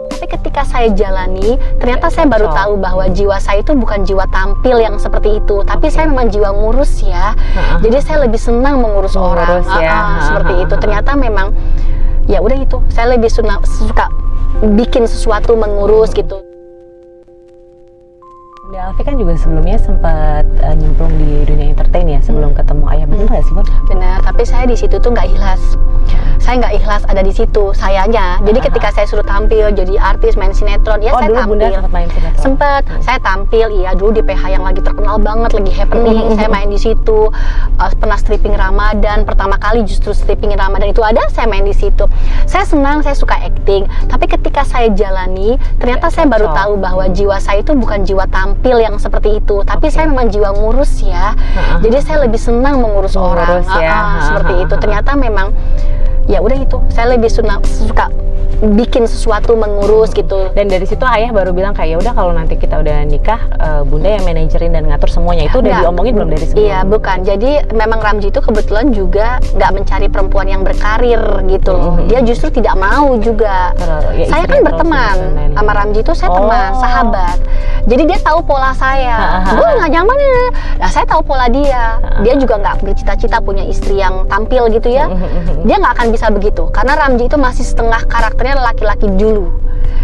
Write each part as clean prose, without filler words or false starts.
Tapi ketika saya jalani, ternyata saya baru tahu bahwa jiwa saya itu bukan jiwa tampil yang seperti itu, tapi saya memang jiwa ngurus ya. Jadi saya lebih senang mengurus orang seperti itu. Ternyata memang ya udah itu, saya lebih suka bikin sesuatu, mengurus gitu. Bunda Alfi kan juga sebelumnya sempat nyemplung di dunia entertain ya sebelum ketemu ayah, betul nggak sih Bun? Benar, tapi saya di situ tuh nggak ikhlas. Saya nggak ikhlas ada di situ, sayanya. Jadi ketika saya suruh tampil jadi artis, main sinetron, ya saya dulu tampil. Bunda sempat main sinetron? Sempet, saya tampil, iya dulu di PH yang lagi terkenal banget, lagi happening, saya main di situ. Pernah stripping Ramadan, pertama kali justru stripping Ramadan itu ada, saya main di situ. Saya senang, saya suka acting, tapi ketika saya jalani, ternyata saya baru tahu bahwa jiwa saya itu bukan jiwa tampil yang seperti itu, tapi saya memang jiwa ngurus ya. Jadi saya lebih senang mengurus orang, seperti itu. Ternyata memang ya udah itu, saya lebih suka bikin sesuatu, mengurus gitu. Dan dari situ ayah baru bilang kayak ya udah kalau nanti kita udah nikah, Bunda yang manajerin dan ngatur semuanya. Itu udah diomongin belum dari sebelumnya? Iya, bukan. Jadi memang Ramji itu kebetulan juga nggak mencari perempuan yang berkarir gitu loh. Dia justru tidak mau juga. Saya kan berteman sama Ramji itu, saya teman, sahabat. Jadi dia tahu pola saya. Gue nggak nyaman ya. Nah, saya tahu pola dia. Dia juga nggak bercita-cita punya istri yang tampil gitu ya. Dia nggak akan bisa begitu. Karena Ramji itu masih setengah karakternya laki-laki dulu.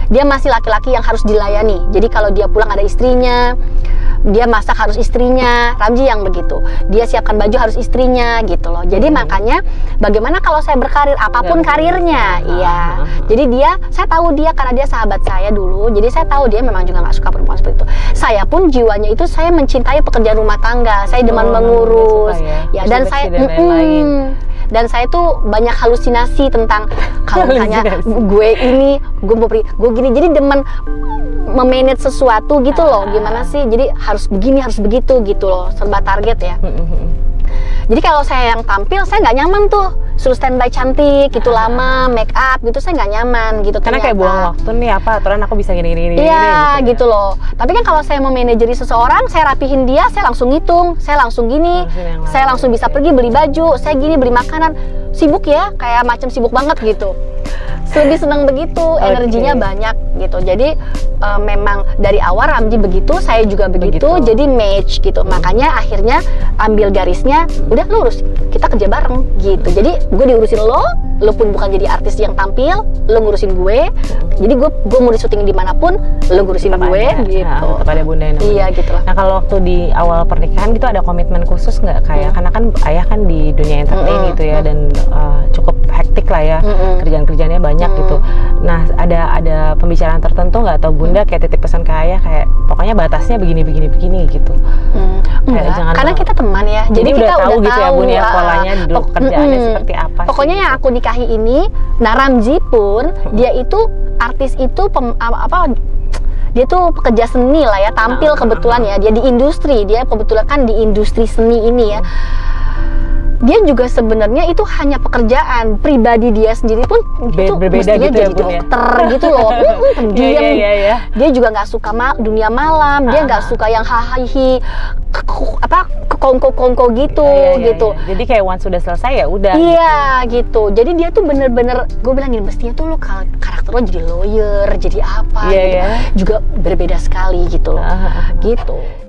Dia masih laki-laki yang harus dilayani. Jadi kalau dia pulang ada istrinya, dia masak harus istrinya. Ramji yang begitu. Dia siapkan baju harus istrinya gitu loh. Jadi makanya bagaimana kalau saya berkarir apapun karirnya, iya. Jadi saya tahu dia karena dia sahabat saya dulu. Jadi saya tahu dia memang juga nggak suka perempuan seperti itu. Saya pun jiwanya itu saya mencintai pekerjaan rumah tangga. Saya demen mengurus. Ya dan saya dan saya tuh banyak halusinasi tentang kalau misalnya gue gini, jadi demen memanage sesuatu gitu loh, gimana sih, jadi harus begini harus begitu gitu loh, serba target ya. Jadi kalau saya yang tampil, saya nggak nyaman tuh, suruh standby cantik gitu lama, make up gitu, saya nggak nyaman gitu. Karena kayak buang waktu nih, apa aturan aku bisa gini iya gitu loh. Tapi kan kalau saya mau manajeri seseorang, saya rapihin dia, saya langsung ngitung, saya langsung gini, saya langsung bisa pergi beli baju, saya gini beli makanan, sibuk ya, kayak macam sibuk banget gitu. Lebih senang begitu, energinya banyak gitu. Jadi memang dari awal Ramji begitu, saya juga begitu. Jadi match gitu. Makanya akhirnya ambil garisnya, udah lurus, kita kerja bareng gitu. Jadi gue diurusin lo pun bukan jadi artis yang tampil, lo ngurusin gue. Jadi gue mau di syuting dimanapun, lo ngurusin gue gitu. Kepada Bunda yang namanya. Iya gitu lah. Nah kalau waktu di awal pernikahan gitu ada komitmen khusus nggak kayak karena kan ayah kan di dunia entertain gitu ya, dan cukup hektik lah ya, kerjaan-kerjaannya banyak gitu. Nah ada pembicaraan tertentu nggak, atau Bunda kayak titip pesan ke ayah kayak pokoknya batasnya begini gitu? Enggak, karena kita teman ya, jadi kita udah tahu gitu ya Bunda ya, polanya dulu kerjaannya seperti apa. Pokoknya yang aku nikahi ini, nah Ramji pun dia itu artis itu dia tuh pekerja seni lah ya, tampil kebetulan ya, dia di industri, dia kebetulan kan di industri seni ini ya. Dia juga sebenarnya itu hanya pekerjaan pribadi dia sendiri pun itu berbeda mestinya gitu jadi dokter gitu loh. Pendiam. Dia juga nggak suka dunia malam, dia nggak suka yang hahihi kongko gitu gitu. Jadi kayak once sudah selesai ya udah. Iya gitu. Jadi dia tuh bener-bener, gue bilang gini, mestinya tuh lo karakter lo jadi lawyer, jadi apa gitu. Juga berbeda sekali gitu loh. Gitu.